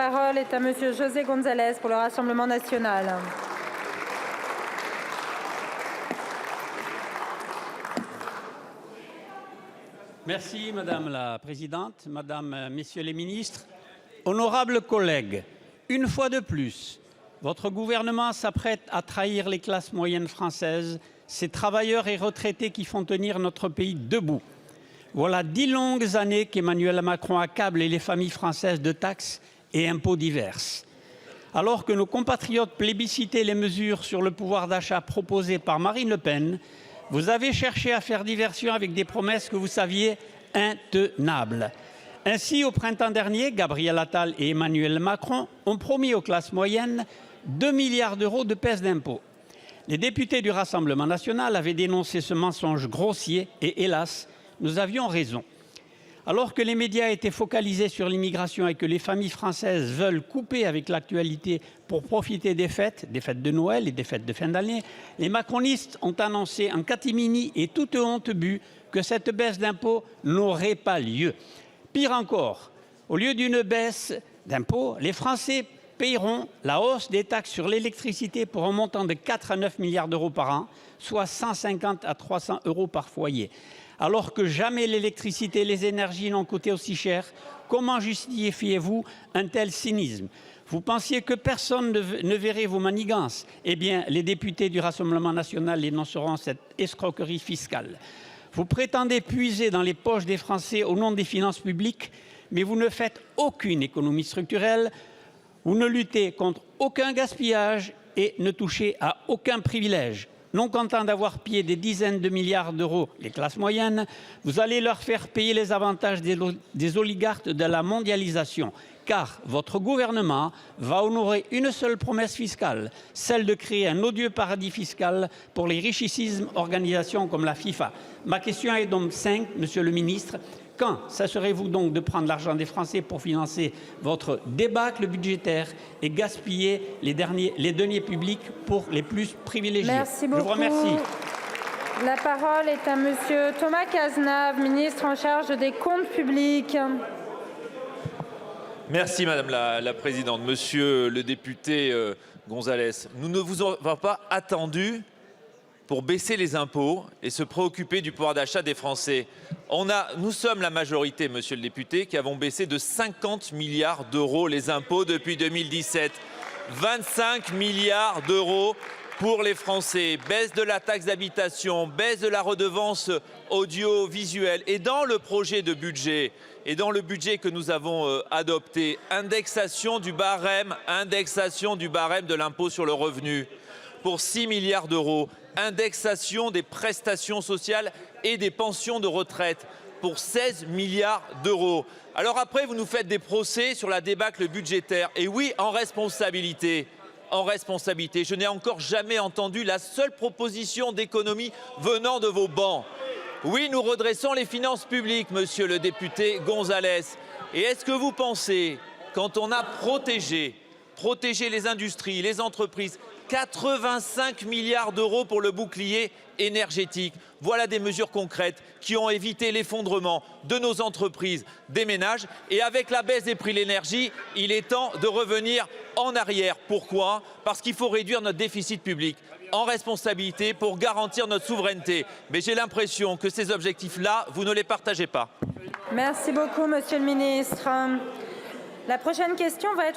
parole est à Monsieur José González pour le Rassemblement national. Merci Madame la Présidente, Madame, Messieurs les ministres. Honorables collègues, une fois de plus, votre gouvernement s'apprête à trahir les classes moyennes françaises, ces travailleurs et retraités qui font tenir notre pays debout. Voilà 10 longues années qu'Emmanuel Macron accable les familles françaises de taxes et impôts divers. Alors que nos compatriotes plébiscitaient les mesures sur le pouvoir d'achat proposées par Marine Le Pen, vous avez cherché à faire diversion avec des promesses que vous saviez intenables. Ainsi, au printemps dernier, Gabriel Attal et Emmanuel Macron ont promis aux classes moyennes 2 milliards d'euros de baisse d'impôts. Les députés du Rassemblement national avaient dénoncé ce mensonge grossier et, hélas, nous avions raison. Alors que les médias étaient focalisés sur l'immigration et que les familles françaises veulent couper avec l'actualité pour profiter des fêtes de Noël et des fêtes de fin d'année, les macronistes ont annoncé en catimini et toute honte bue que cette baisse d'impôts n'aurait pas lieu. Pire encore, au lieu d'une baisse d'impôts, les Français paieront la hausse des taxes sur l'électricité pour un montant de 4 à 9 milliards d'euros par an, soit 150 à 300 euros par foyer. Alors que jamais l'électricité et les énergies n'ont coûté aussi cher, comment justifiez-vous un tel cynisme? Vous pensiez que personne ne verrait vos manigances? Eh bien, les députés du Rassemblement national dénonceront cette escroquerie fiscale. Vous prétendez puiser dans les poches des Français au nom des finances publiques, mais vous ne faites aucune économie structurelle, vous ne luttez contre aucun gaspillage et ne touchez à aucun privilège. Non content d'avoir pillé des dizaines de milliards d'euros les classes moyennes, vous allez leur faire payer les avantages des oligarques de la mondialisation. Car votre gouvernement va honorer une seule promesse fiscale, celle de créer un odieux paradis fiscal pour les richissimes organisations comme la FIFA. Ma question est donc simple, Monsieur le ministre. Quand cesserez-vous donc de prendre l'argent des Français pour financer votre débâcle budgétaire et gaspiller les deniers publics pour les plus privilégiés? Merci beaucoup. Je vous remercie. La parole est à Monsieur Thomas Cazenave, ministre en charge des comptes publics. Merci Madame la Présidente. Monsieur le député González, nous ne vous avons pas attendu pour baisser les impôts et se préoccuper du pouvoir d'achat des Français. Nous sommes la majorité, monsieur le député, qui avons baissé de 50 milliards d'euros les impôts depuis 2017. 25 milliards d'euros pour les Français. Baisse de la taxe d'habitation, baisse de la redevance audiovisuelle. Et dans le projet de budget, et dans le budget que nous avons adopté, indexation du barème de l'impôt sur le revenu pour 6 milliards d'euros. Indexation des prestations sociales et des pensions de retraite pour 16 milliards d'euros. Alors après, vous nous faites des procès sur la débâcle budgétaire. Et oui, en responsabilité, je n'ai encore jamais entendu la seule proposition d'économie venant de vos bancs. Oui, nous redressons les finances publiques, monsieur le député González. Et est-ce que vous pensez, quand on a protégé les industries, les entreprises, 85 milliards d'euros pour le bouclier énergétique. Voilà des mesures concrètes qui ont évité l'effondrement de nos entreprises, des ménages. Et avec la baisse des prix de l'énergie, il est temps de revenir en arrière. Pourquoi? Parce qu'il faut réduire notre déficit public en responsabilité pour garantir notre souveraineté. Mais j'ai l'impression que ces objectifs-là, vous ne les partagez pas. Merci beaucoup, Monsieur le ministre. La prochaine question va être